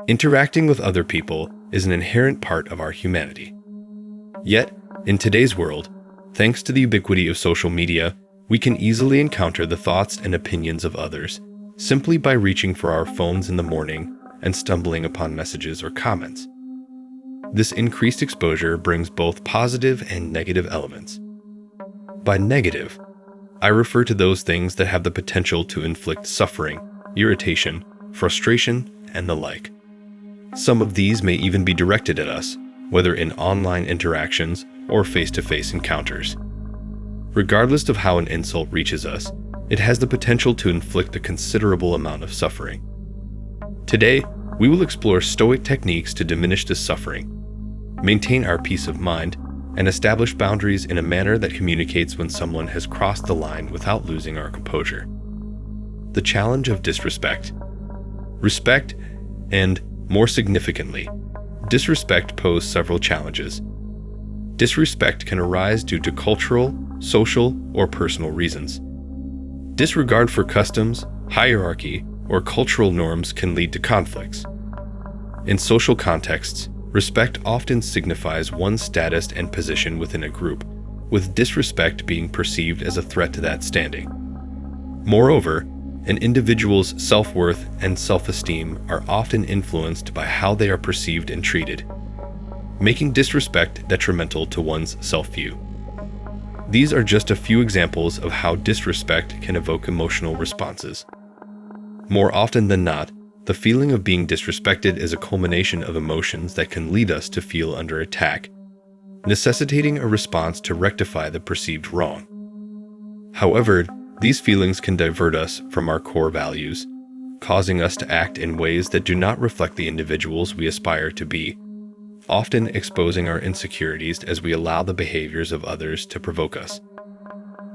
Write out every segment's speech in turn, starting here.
Interacting with other people is an inherent part of our humanity. Yet, in today's world, thanks to the ubiquity of social media, we can easily encounter the thoughts and opinions of others simply by reaching for our phones in the morning and stumbling upon messages or comments. This increased exposure brings both positive and negative elements. By negative, I refer to those things that have the potential to inflict suffering, irritation, frustration, and the like. Some of these may even be directed at us, whether in online interactions or face-to-face encounters. Regardless of how an insult reaches us, it has the potential to inflict a considerable amount of suffering. Today, we will explore Stoic techniques to diminish this suffering, maintain our peace of mind, and establish boundaries in a manner that communicates when someone has crossed the line without losing our composure. The challenge of disrespect. Respect, and, more significantly, disrespect pose several challenges. Disrespect can arise due to cultural, social, or personal reasons. Disregard for customs, hierarchy, or cultural norms can lead to conflicts. In social contexts, respect often signifies one's status and position within a group, with disrespect being perceived as a threat to that standing. Moreover, an individual's self-worth and self-esteem are often influenced by how they are perceived and treated, making disrespect detrimental to one's self-view. These are just a few examples of how disrespect can evoke emotional responses. More often than not, the feeling of being disrespected is a culmination of emotions that can lead us to feel under attack, necessitating a response to rectify the perceived wrong. However, these feelings can divert us from our core values, causing us to act in ways that do not reflect the individuals we aspire to be, often exposing our insecurities as we allow the behaviors of others to provoke us.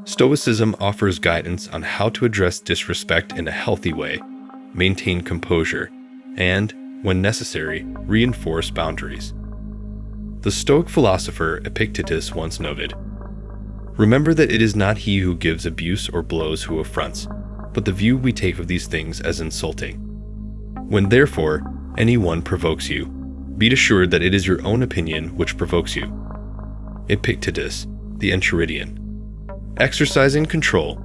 Stoicism offers guidance on how to address disrespect in a healthy way, maintain composure, and, when necessary, reinforce boundaries. The Stoic philosopher Epictetus once noted, "Remember that it is not he who gives abuse or blows who affronts, but the view we take of these things as insulting. When therefore anyone provokes you, be assured that it is your own opinion which provokes you." Epictetus, the Enchiridion. Exercising control.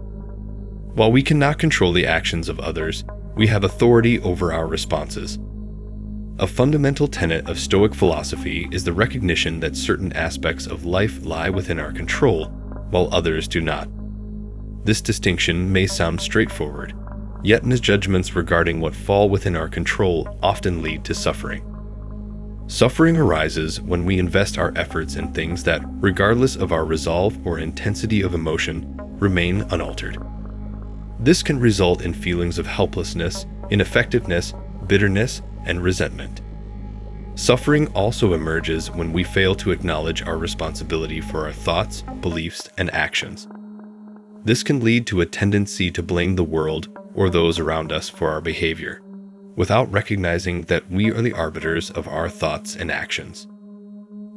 While we cannot control the actions of others, we have authority over our responses. A fundamental tenet of Stoic philosophy is the recognition that certain aspects of life lie within our control, while others do not. This distinction may sound straightforward, yet misjudgments regarding what fall within our control often lead to suffering. Suffering arises when we invest our efforts in things that, regardless of our resolve or intensity of emotion, remain unaltered. This can result in feelings of helplessness, ineffectiveness, bitterness, and resentment. Suffering also emerges when we fail to acknowledge our responsibility for our thoughts, beliefs, and actions. This can lead to a tendency to blame the world or those around us for our behavior, without recognizing that we are the arbiters of our thoughts and actions.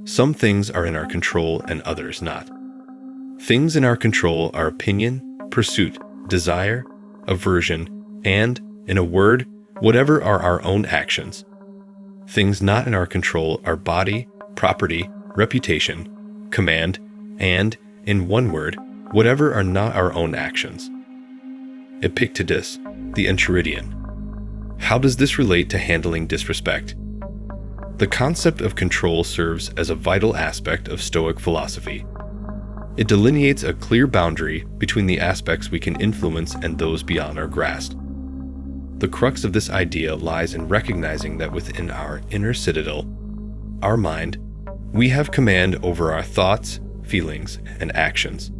Some things are in our control and others not. Things in our control are opinion, pursuit, desire, aversion, and, in a word, whatever are our own actions. Things not in our control are body, property, reputation, command, and, in one word, whatever are not our own actions. Epictetus, the Enchiridion. How does this relate to handling disrespect? The concept of control serves as a vital aspect of Stoic philosophy. It delineates a clear boundary between the aspects we can influence and those beyond our grasp. The crux of this idea lies in recognizing that within our inner citadel, our mind, we have command over our thoughts, feelings, and actions.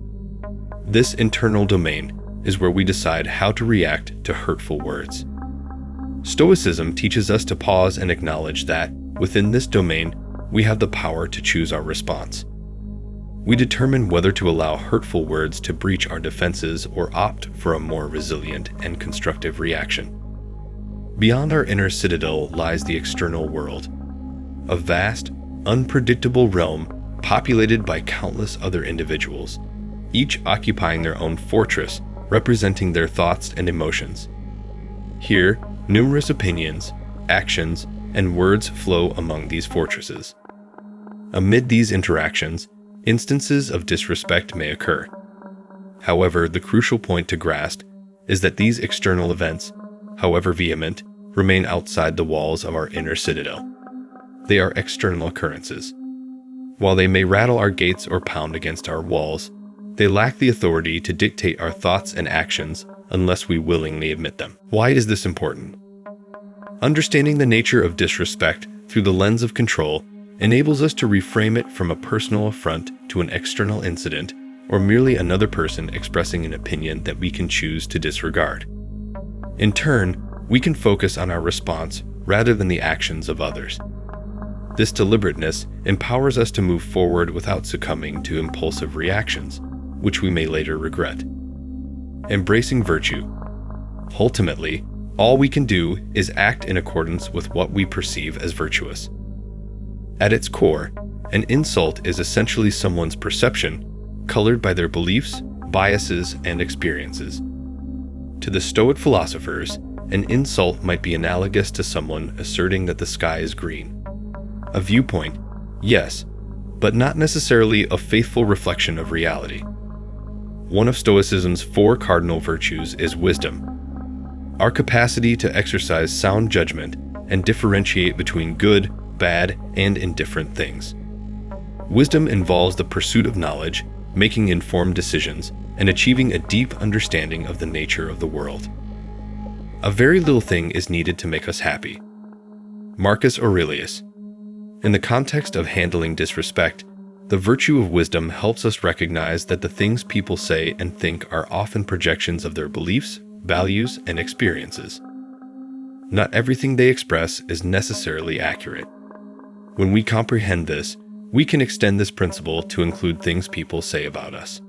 This internal domain is where we decide how to react to hurtful words. Stoicism teaches us to pause and acknowledge that, within this domain, we have the power to choose our response. We determine whether to allow hurtful words to breach our defenses or opt for a more resilient and constructive reaction. Beyond our inner citadel lies the external world, a vast, unpredictable realm populated by countless other individuals, each occupying their own fortress, representing their thoughts and emotions. Here, numerous opinions, actions, and words flow among these fortresses. Amid these interactions, instances of disrespect may occur. However, the crucial point to grasp is that these external events, however vehement, remain outside the walls of our inner citadel. They are external occurrences. While they may rattle our gates or pound against our walls, they lack the authority to dictate our thoughts and actions unless we willingly admit them. Why is this important? Understanding the nature of disrespect through the lens of control enables us to reframe it from a personal affront to an external incident or merely another person expressing an opinion that we can choose to disregard. In turn, we can focus on our response rather than the actions of others. This deliberateness empowers us to move forward without succumbing to impulsive reactions, which we may later regret. Embracing virtue. Ultimately, all we can do is act in accordance with what we perceive as virtuous. At its core, an insult is essentially someone's perception, colored by their beliefs, biases, and experiences. To the Stoic philosophers, an insult might be analogous to someone asserting that the sky is green. A viewpoint, yes, but not necessarily a faithful reflection of reality. One of Stoicism's 4 cardinal virtues is wisdom, our capacity to exercise sound judgment and differentiate between good, bad, and indifferent things. Wisdom involves the pursuit of knowledge, making informed decisions, and achieving a deep understanding of the nature of the world. A very little thing is needed to make us happy. Marcus Aurelius. In the context of handling disrespect, the virtue of wisdom helps us recognize that the things people say and think are often projections of their beliefs, values, and experiences. Not everything they express is necessarily accurate. When we comprehend this, we can extend this principle to include things people say about us.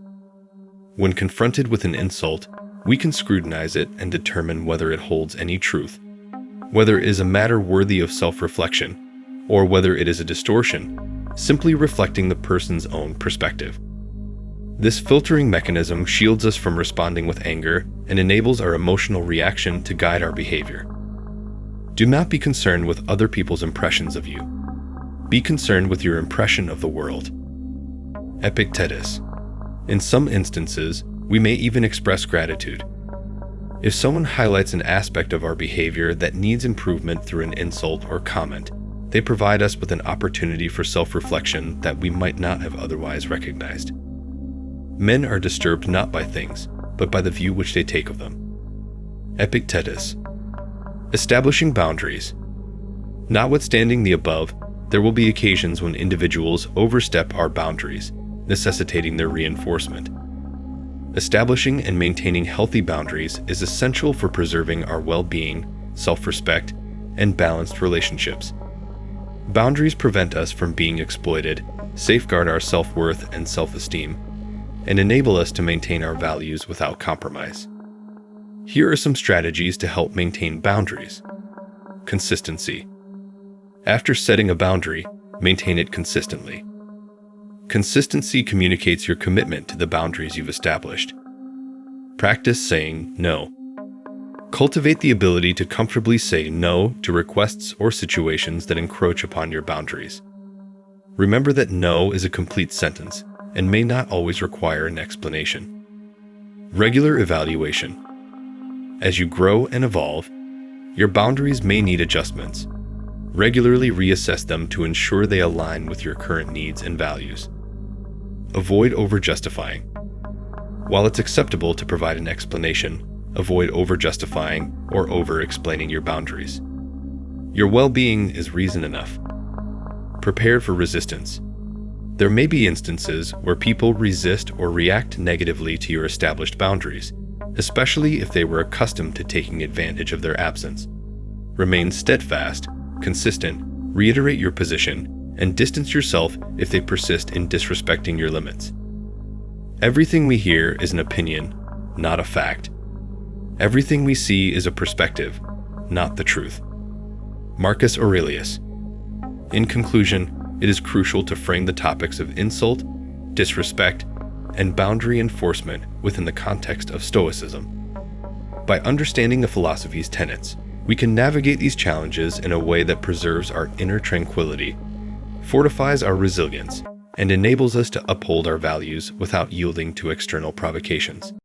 When confronted with an insult, we can scrutinize it and determine whether it holds any truth, whether it is a matter worthy of self-reflection, or whether it is a distortion, simply reflecting the person's own perspective. This filtering mechanism shields us from responding with anger and enables our emotional reaction to guide our behavior. Do not be concerned with other people's impressions of you. Be concerned with your impression of the world. Epictetus. In some instances, we may even express gratitude. If someone highlights an aspect of our behavior that needs improvement through an insult or comment, they provide us with an opportunity for self-reflection that we might not have otherwise recognized. Men are disturbed not by things, but by the view which they take of them. Epictetus. Establishing boundaries. Notwithstanding the above, there will be occasions when individuals overstep our boundaries, necessitating their reinforcement. Establishing and maintaining healthy boundaries is essential for preserving our well-being, self-respect, and balanced relationships. Boundaries prevent us from being exploited, safeguard our self-worth and self-esteem, and enable us to maintain our values without compromise. Here are some strategies to help maintain boundaries. Consistency. After setting a boundary, maintain it consistently. Consistency communicates your commitment to the boundaries you've established. Practice saying no. Cultivate the ability to comfortably say no to requests or situations that encroach upon your boundaries. Remember that no is a complete sentence and may not always require an explanation. Regular evaluation. As you grow and evolve, your boundaries may need adjustments. Regularly reassess them to ensure they align with your current needs and values. Avoid over-justifying. While it's acceptable to provide an explanation, avoid over-justifying or over-explaining your boundaries. Your well-being is reason enough. Prepare for resistance. There may be instances where people resist or react negatively to your established boundaries, especially if they were accustomed to taking advantage of their absence. Remain steadfast, consistent, reiterate your position, and distance yourself if they persist in disrespecting your limits. Everything we hear is an opinion, not a fact. Everything we see is a perspective, not the truth. Marcus Aurelius. In conclusion, it is crucial to frame the topics of insult, disrespect, and boundary enforcement within the context of Stoicism. By understanding the philosophy's tenets, we can navigate these challenges in a way that preserves our inner tranquility, fortifies our resilience, and enables us to uphold our values without yielding to external provocations.